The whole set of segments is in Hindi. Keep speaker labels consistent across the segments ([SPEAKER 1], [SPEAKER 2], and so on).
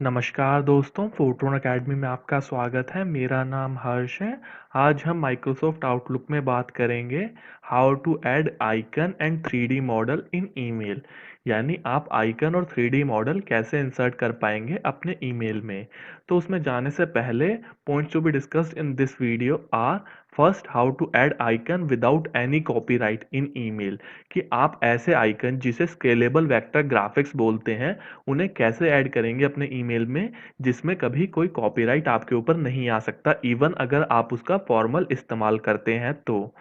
[SPEAKER 1] नमस्कार दोस्तों, फोटोन अकेडमी में आपका स्वागत है। मेरा नाम हर्ष है। आज हम माइक्रोसॉफ्ट आउटलुक में बात करेंगे how to add icon and 3D model in email. यानी आप आइकन और 3D मॉडल कैसे इंसर्ट कर पाएंगे अपने ईमेल में। तो उसमें जाने से पहले points to be discussed in this video are first, how to add icon without any copyright in email. कि आप ऐसे आइकन जिसे स्केलेबल वेक्टर ग्राफिक्स बोलते हैं उन्हें कैसे ऐड करेंगे अपने ईमेल में, जिसमें कभी कोई कॉपीराइट आपके ऊपर नहीं आ सकता, इवन अगर आप उसका फॉर्मल इस्तेमाल करते हैं तो।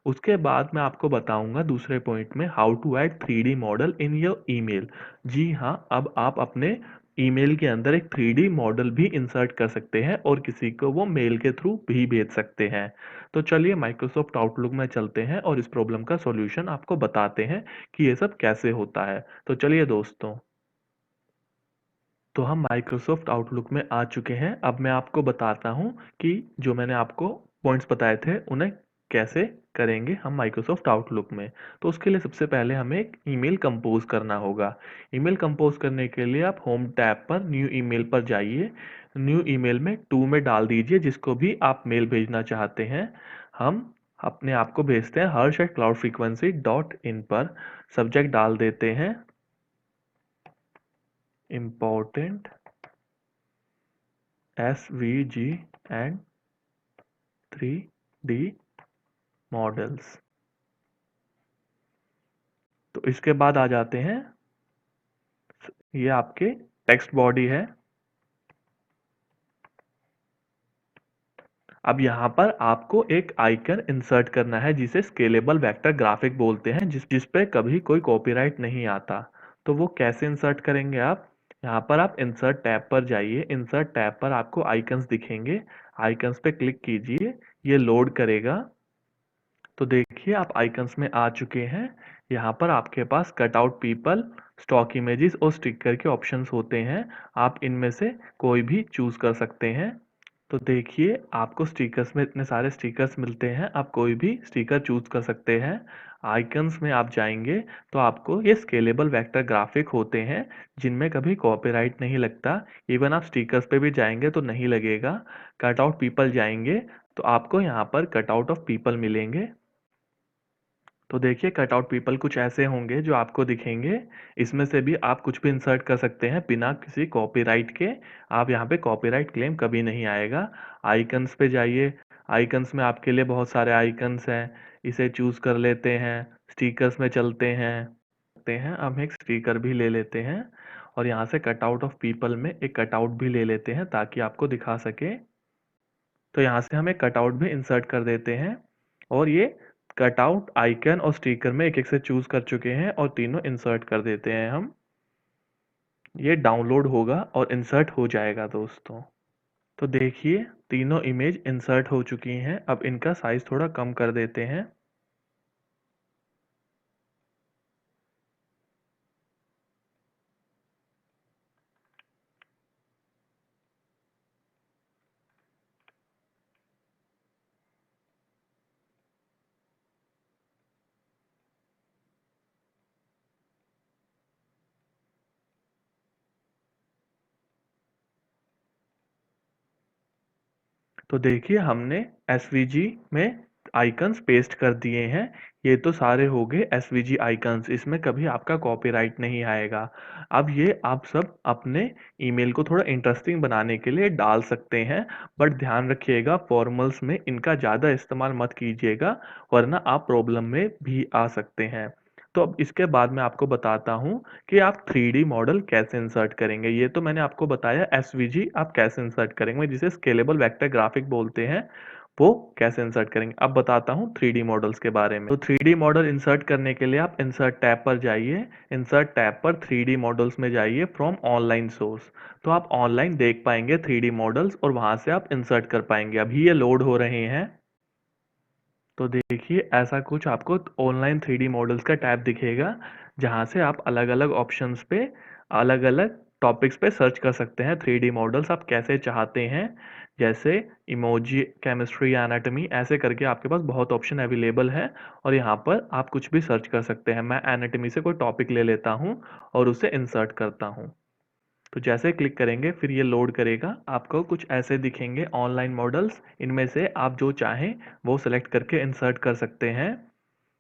[SPEAKER 1] उसके बाद मैं आपको बताऊंगा दूसरे पॉइंट में how to add 3D model in your email. जी हाँ, अब आप अपने ईमेल के अंदर एक 3D मॉडल भी इंसर्ट कर सकते हैं और किसी को वो मेल के थ्रू भी भेज सकते हैं। तो चलिए माइक्रोसॉफ्ट आउटलुक में चलते हैं और इस प्रॉब्लम का सॉल्यूशन आपको बताते हैं कि ये सब कैसे होता है। तो चलिए दोस्तों, तो हम माइक्रोसॉफ्ट आउटलुक में आ चुके हैं। अब मैं आपको बताता हूँ कि जो मैंने आपको पॉइंट्स बताए थे उन्हें कैसे करेंगे हम माइक्रोसॉफ्ट आउटलुक में। तो उसके लिए सबसे पहले हमें एक ईमेल कंपोज करना होगा। ईमेल कंपोज करने के लिए आप होम टैब पर न्यू ईमेल पर जाइए। न्यू ईमेल में टू में डाल दीजिए जिसको भी आप मेल भेजना चाहते हैं। हम अपने आप को भेजते हैं harsh@cloudfrequency.in पर। सब्जेक्ट डाल देते हैं important SVG and 3D models. तो इसके बाद आ जाते हैं, ये आपके टेक्स्ट बॉडी है। अब यहाँ पर आपको एक आइकन इंसर्ट करना है जिसे स्केलेबल वेक्टर ग्राफिक बोलते हैं, जिस पे कभी कोई कॉपीराइट नहीं आता। तो वो कैसे इंसर्ट करेंगे आप? यहाँ पर आप इंसर्ट टैब पर जाइए। इंसर्ट टैब पर आपको आइकन्स दिखेंगे। आइकन्स पे क्लिक कीजिए, ये लोड करेगा। तो देखिए आप आइकन्स में आ चुके हैं। यहाँ पर आपके पास कटआउट पीपल, स्टॉक इमेजेस और स्टिकर के ऑप्शंस होते हैं। आप इनमें से कोई भी चूज कर सकते हैं। तो देखिए आपको स्टिकर्स में इतने सारे स्टिकर्स मिलते हैं, आप कोई भी स्टिकर चूज कर सकते हैं। आइकन्स में आप जाएंगे तो आपको ये स्केलेबल वेक्टर ग्राफिक होते हैं जिनमें कभी कॉपीराइट नहीं लगता। इवन आप स्टिकर्स पे भी जाएंगे तो नहीं लगेगा। कटआउट पीपल जाएंगे तो आपको यहाँ पर कटआउट ऑफ पीपल मिलेंगे। तो देखिए कटआउट पीपल कुछ ऐसे होंगे जो आपको दिखेंगे। इसमें से भी आप कुछ भी इंसर्ट कर सकते हैं बिना किसी कॉपीराइट के। आप यहाँ पे कॉपीराइट क्लेम कभी नहीं आएगा। आइकन्स पे जाइए। आइकन्स में आपके लिए बहुत सारे आइकन्स हैं, इसे चूज कर लेते हैं। स्टिकर्स में चलते हैं हम एक स्टिकर भी ले लेते हैं और यहाँ से कटआउट ऑफ पीपल में एक कटआउट भी ले लेते हैं ताकि आपको दिखा सके। तो यहाँ से हम एक कटआउट भी इंसर्ट कर देते हैं और ये कटआउट आइकन और स्टिकर में एक एक से चूज कर चुके हैं और तीनों इंसर्ट कर देते हैं हम। ये डाउनलोड होगा और इंसर्ट हो जाएगा दोस्तों। तो देखिए तीनों इमेज इंसर्ट हो चुकी हैं। अब इनका साइज थोड़ा कम कर देते हैं। तो देखिए हमने एसवीजी में आइकन्स पेस्ट कर दिए हैं। ये तो सारे हो गए एसवीजी आइकन्स, इसमें कभी आपका कॉपीराइट नहीं आएगा। अब ये आप सब अपने ईमेल को थोड़ा इंटरेस्टिंग बनाने के लिए डाल सकते हैं, बट ध्यान रखिएगा फॉर्मल्स में इनका ज़्यादा इस्तेमाल मत कीजिएगा, वरना आप प्रॉब्लम में भी आ सकते हैं। तो अब इसके बाद मैं आपको बताता हूँ कि आप 3D मॉडल कैसे इंसर्ट करेंगे। ये तो मैंने आपको बताया एसवीजी आप कैसे इंसर्ट करेंगे, जिसे स्केलेबल वेक्टर ग्राफिक बोलते हैं, वो कैसे इंसर्ट करेंगे। अब बताता हूँ 3D मॉडल्स के बारे में। तो 3D मॉडल इंसर्ट करने के लिए आप इंसर्ट टैब पर जाइए। इंसर्ट टैब पर 3D मॉडल्स में जाइए फ्रॉम ऑनलाइन सोर्स। तो आप ऑनलाइन देख पाएंगे 3D मॉडल्स और वहां से आप इंसर्ट कर पाएंगे। अभी ये लोड हो रहे हैं। तो देखिए ऐसा कुछ आपको ऑनलाइन 3D मॉडल्स का टैब दिखेगा, जहाँ से आप अलग अलग ऑप्शंस पे अलग अलग टॉपिक्स पे सर्च कर सकते हैं 3D मॉडल्स आप कैसे चाहते हैं। जैसे इमोजी, केमिस्ट्री, एनाटॉमी, ऐसे करके आपके पास बहुत ऑप्शन अवेलेबल है और यहाँ पर आप कुछ भी सर्च कर सकते हैं। मैं एनाटॉमी से कोई टॉपिक ले लेता हूँ और उसे इंसर्ट करता हूँ। तो जैसे क्लिक करेंगे फिर ये लोड करेगा, आपको कुछ ऐसे दिखेंगे ऑनलाइन मॉडल्स। इनमें से आप जो चाहें वो सेलेक्ट करके इंसर्ट कर सकते हैं।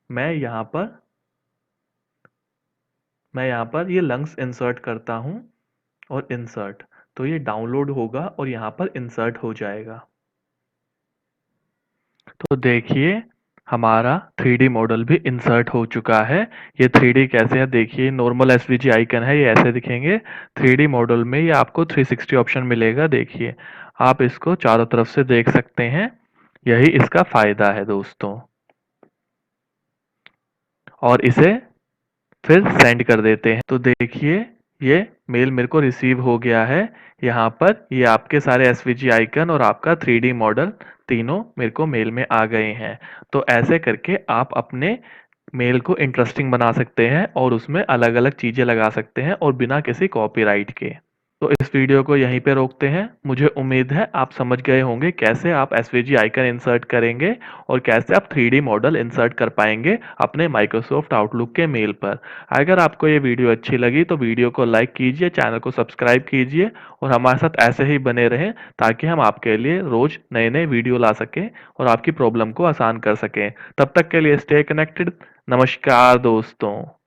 [SPEAKER 1] मैं यहाँ पर ये लंग्स इंसर्ट करता हूँ और इंसर्ट, तो ये डाउनलोड होगा और यहाँ पर इंसर्ट हो जाएगा। तो देखिए हमारा 3D मॉडल भी इंसर्ट हो चुका है। ये 3D कैसे है देखिए, नॉर्मल एसवीजी आइकन है, ये ऐसे दिखेंगे। 3D मॉडल में ये आपको 360 ऑप्शन मिलेगा। देखिए आप इसको चारों तरफ से देख सकते हैं, यही इसका फायदा है दोस्तों। और इसे फिर सेंड कर देते हैं। तो देखिए ये मेल मेरे को रिसीव हो गया है। यहाँ पर ये आपके सारे एसवीजी आइकन और आपका 3D मॉडल तीनों मेरे को मेल में आ गए हैं। तो ऐसे करके आप अपने मेल को इंटरेस्टिंग बना सकते हैं और उसमें अलग अलग चीजें लगा सकते हैं और बिना किसी कॉपीराइट के। तो इस वीडियो को यहीं पे रोकते हैं। मुझे उम्मीद है आप समझ गए होंगे कैसे आप एसवीजी आइकन इंसर्ट करेंगे और कैसे आप 3D मॉडल इंसर्ट कर पाएंगे अपने माइक्रोसॉफ्ट आउटलुक के मेल पर। अगर आपको ये वीडियो अच्छी लगी तो वीडियो को लाइक कीजिए, चैनल को सब्सक्राइब कीजिए और हमारे साथ ऐसे ही बने रहें ताकि हम आपके लिए रोज नए नए वीडियो ला सकें और आपकी प्रॉब्लम को आसान कर सकें। तब तक के लिए स्टे कनेक्टेड। नमस्कार दोस्तों।